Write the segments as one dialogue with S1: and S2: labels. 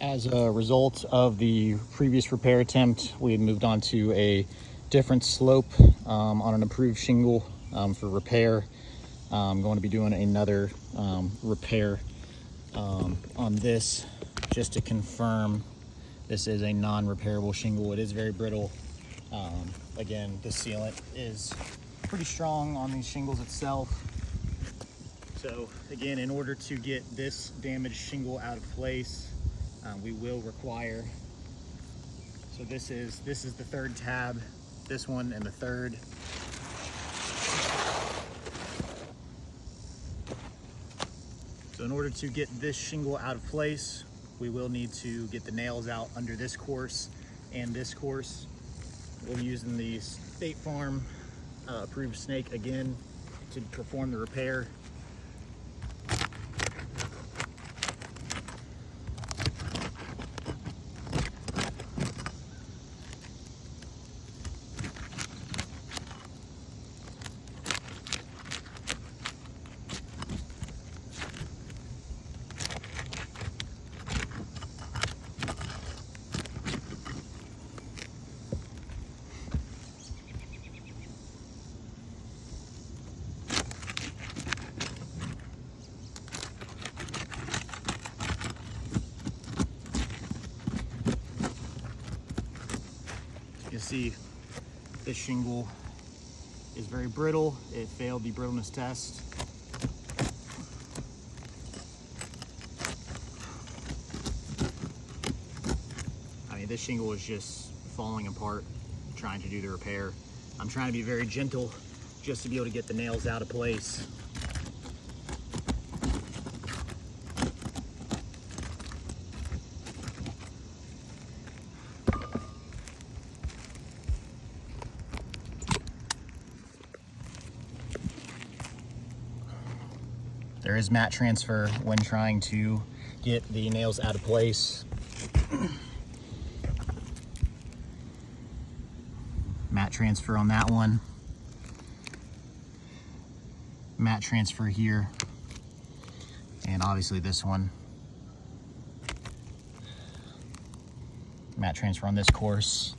S1: As a result of the previous repair attempt, we had moved on to a different slope on an approved shingle for repair. I'm going to be doing another repair on this just to confirm this is a non-repairable shingle. It is very brittle. Again, the sealant is pretty strong on these shingles itself. So again, in order to get this damaged shingle out of place, we will require, so this is the third tab, this one and the third. So in order to get this shingle out of place, we will need to get the nails out under this course and this course. We'll be using the State Farm approved snake again to perform the repair. You see this shingle is very brittle. It failed the brittleness test. I mean, this shingle is just falling apart trying to do the repair. I'm trying to be very gentle just to be able to get the nails out of place. There is mat transfer when trying to get the nails out of place. Mat transfer on that one. Mat transfer here. And obviously this one. Mat transfer on this course.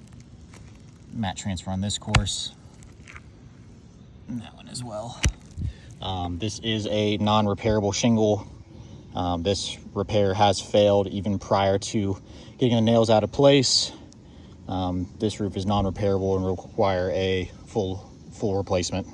S1: Mat transfer on this course. And that one as well. This is a non-repairable shingle. This repair has failed even prior to getting the nails out of place. This roof is non-repairable and will require a full replacement.